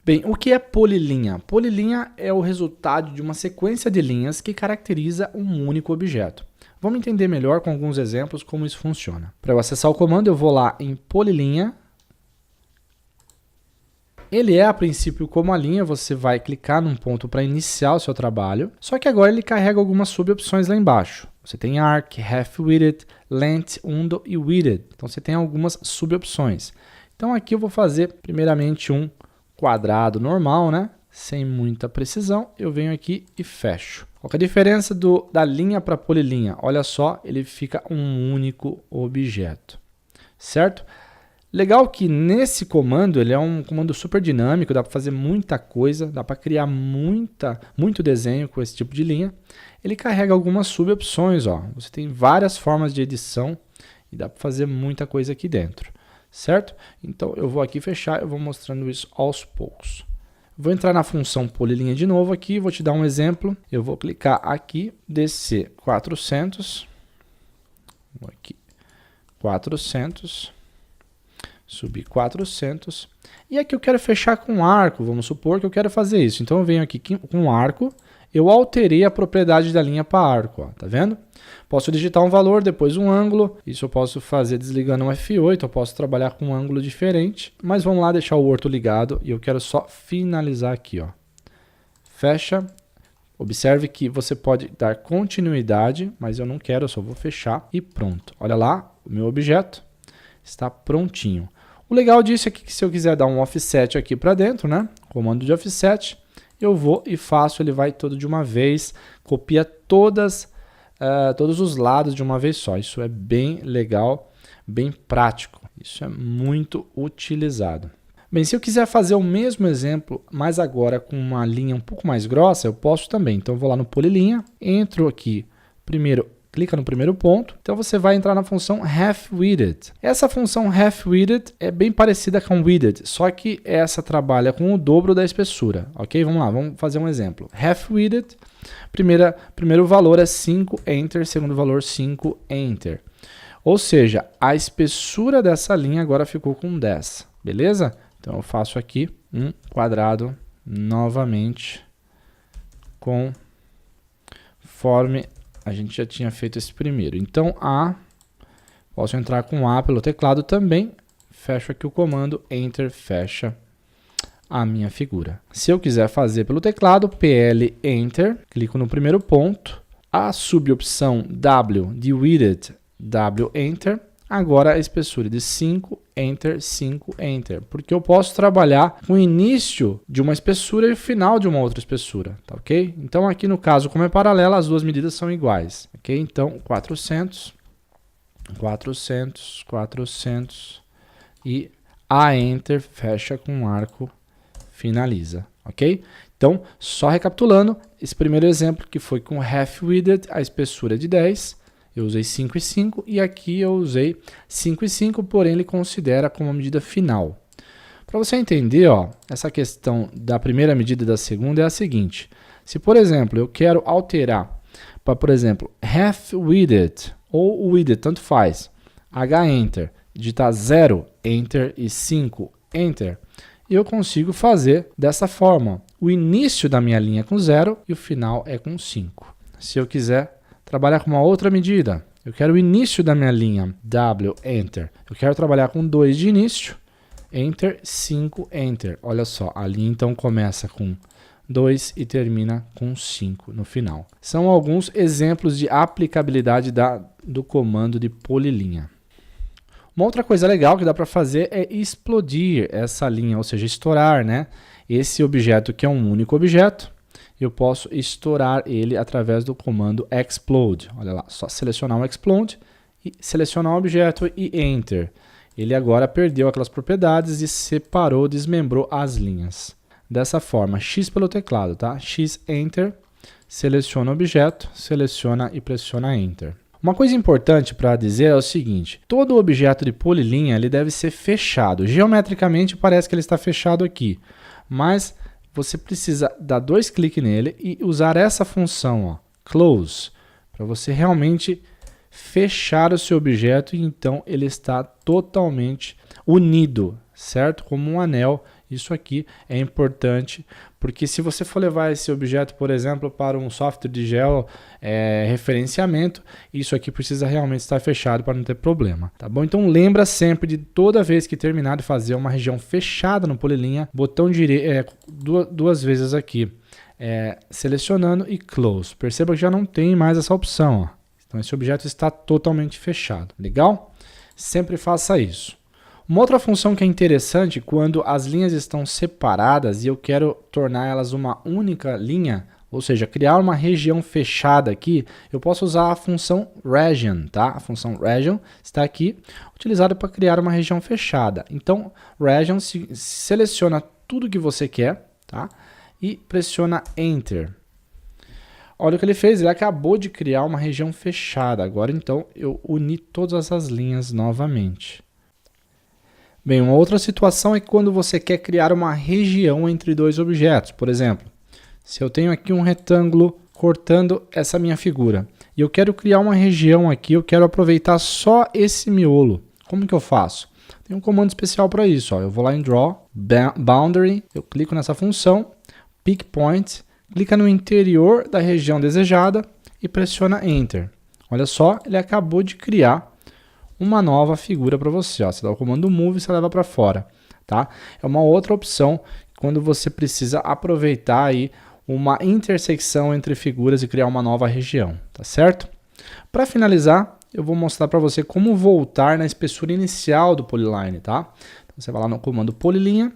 Bem, o que é polilinha? Polilinha é o resultado de uma sequência de linhas que caracteriza um único objeto. Vamos entender melhor com alguns exemplos como isso funciona. Para eu acessar o comando, eu vou lá em polilinha. Ele é, a princípio, como a linha, você vai clicar num ponto para iniciar o seu trabalho, só que agora ele carrega algumas subopções lá embaixo. Você tem Arc, Half-Width, Length, Undo e Width. Então você tem algumas subopções. Então aqui eu vou fazer primeiramente um quadrado normal, né? Sem muita precisão. Eu venho aqui e fecho. Qual que é a diferença da linha para a polilinha? Olha só, ele fica um único objeto, certo? Legal que nesse comando, ele é um comando super dinâmico, dá para fazer muita coisa, dá para criar muito desenho com esse tipo de linha. Ele carrega algumas subopções, ó. Você tem várias formas de edição e dá para fazer muita coisa aqui dentro, certo? Então eu vou aqui fechar, eu vou mostrando isso aos poucos. Vou entrar na função polilinha de novo aqui, vou te dar um exemplo. Eu vou clicar aqui, descer 400, vou aqui, 400, subir 400, e aqui eu quero fechar com um arco, vamos supor que eu quero fazer isso. Então eu venho aqui com um arco, eu alterei a propriedade da linha para arco, ó, tá vendo? Posso digitar um valor, depois um ângulo, isso eu posso fazer desligando um F8, eu posso trabalhar com um ângulo diferente, mas vamos lá deixar o orto ligado e eu quero só finalizar aqui, ó. Fecha, observe que você pode dar continuidade, mas eu não quero, eu só vou fechar e pronto. Olha lá, o meu objeto está prontinho. O legal disso é que se eu quiser dar um offset aqui para dentro, né? Comando de offset, eu vou e faço, ele vai todo de uma vez, copia todos os lados de uma vez só. Isso é bem legal, bem prático. Isso é muito utilizado. Bem, se eu quiser fazer o mesmo exemplo, mas agora com uma linha um pouco mais grossa, eu posso também. Então eu vou lá no polilinha, entro aqui, primeiro clica no primeiro ponto, então você vai entrar na função Half-Width. Essa função Half-Width é bem parecida com Width, só que essa trabalha com o dobro da espessura, ok? Vamos lá, vamos fazer um exemplo. Half-Width, primeiro valor é 5, Enter, segundo valor 5, Enter. Ou seja, a espessura dessa linha agora ficou com 10, beleza? Então eu faço aqui um quadrado novamente conforme a gente já tinha feito esse primeiro. Então, posso entrar com A pelo teclado também. Fecho aqui o comando, Enter, fecha a minha figura. Se eu quiser fazer pelo teclado, PL, Enter, clico no primeiro ponto. A subopção W de Width, W, Enter. Agora a espessura de 5, Enter, 5, Enter. Porque eu posso trabalhar com o início de uma espessura e o final de uma outra espessura, tá ok? Então aqui no caso, como é paralela, as duas medidas são iguais, ok? Então 400, 400, 400 e a Enter fecha com um arco, finaliza, ok? Então, só recapitulando, esse primeiro exemplo que foi com Half-Width, a espessura de 10, eu usei 5 e 5 e aqui eu usei 5 e 5, porém ele considera como a medida final. Para você entender, ó, essa questão da primeira medida e da segunda é a seguinte. Se, por exemplo, eu quero alterar para, por exemplo, Half-Width ou Width, tanto faz, H-Enter, digitar 0, Enter e 5, Enter, eu consigo fazer dessa forma. O início da minha linha é com 0 e o final é com 5. Se eu quiser trabalhar com uma outra medida, eu quero o início da minha linha, W, Enter. Eu quero trabalhar com 2 de início, Enter, 5, Enter. Olha só, a linha então começa com 2 e termina com 5 no final. São alguns exemplos de aplicabilidade do comando de polilinha. Uma outra coisa legal que dá para fazer é explodir essa linha, ou seja, estourar, né? Esse objeto que é um único objeto, eu posso estourar ele através do comando explode. Olha lá, só selecionar um explode e selecionar um objeto e Enter. Ele agora perdeu aquelas propriedades e separou, desmembrou as linhas. Dessa forma, X pelo teclado, tá? X, Enter, seleciona o objeto, seleciona e pressiona Enter. Uma coisa importante para dizer é o seguinte, todo objeto de polilinha ele deve ser fechado. Geometricamente parece que ele está fechado aqui, mas você precisa dar 2 cliques nele e usar essa função, ó, Close, para você realmente fechar o seu objeto e então ele está totalmente unido, certo? Como um anel Isso aqui é importante, porque se você for levar esse objeto, por exemplo, para um software de georreferenciamento, isso aqui precisa realmente estar fechado para não ter problema, tá bom? Então lembra sempre de toda vez que terminar de fazer uma região fechada no polilinha, botão direito, duas vezes aqui, selecionando e close. Perceba que já não tem mais essa opção, ó. Então esse objeto está totalmente fechado, legal? Sempre faça isso. Uma outra função que é interessante, quando as linhas estão separadas e eu quero tornar elas uma única linha, ou seja, criar uma região fechada aqui, eu posso usar a função region, tá? A função region está aqui, utilizada para criar uma região fechada. Então, region seleciona tudo que você quer, tá? E pressiona Enter. Olha o que ele fez, ele acabou de criar uma região fechada. Agora, então, eu uni todas essas linhas novamente. Bem, uma outra situação é quando você quer criar uma região entre dois objetos. Por exemplo, se eu tenho aqui um retângulo cortando essa minha figura e eu quero criar uma região aqui, eu quero aproveitar só esse miolo. Como que eu faço? Tem um comando especial para isso. Ó. Eu vou lá em Draw, Boundary, eu clico nessa função, Pick Point, clica no interior da região desejada e pressiona Enter. Olha só, ele acabou de criar uma nova figura para você. Ó. Você dá o comando Move e você leva para fora. Tá? É uma outra opção quando você precisa aproveitar aí uma intersecção entre figuras e criar uma nova região. Tá certo? Para finalizar, eu vou mostrar para você como voltar na espessura inicial do Polyline. Tá? Então, você vai lá no comando Polylinha,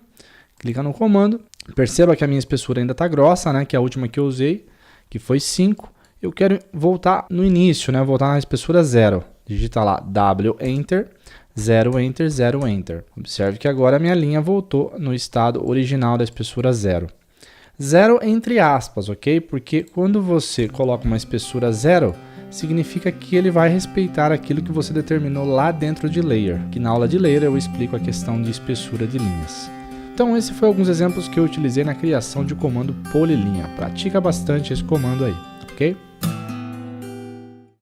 clica no comando. Perceba que a minha espessura ainda está grossa, né? Que é a última que eu usei, que foi 5. Eu quero voltar no início, né? Voltar na espessura 0. Digita lá W, Enter, 0, Enter, 0, Enter. Observe que agora a minha linha voltou no estado original da espessura 0. 0 entre aspas, ok? Porque quando você coloca uma espessura 0, significa que ele vai respeitar aquilo que você determinou lá dentro de Layer. Que na aula de Layer eu explico a questão de espessura de linhas. Então esses foram alguns exemplos que eu utilizei na criação de comando Polylinha. Pratica bastante esse comando aí, ok?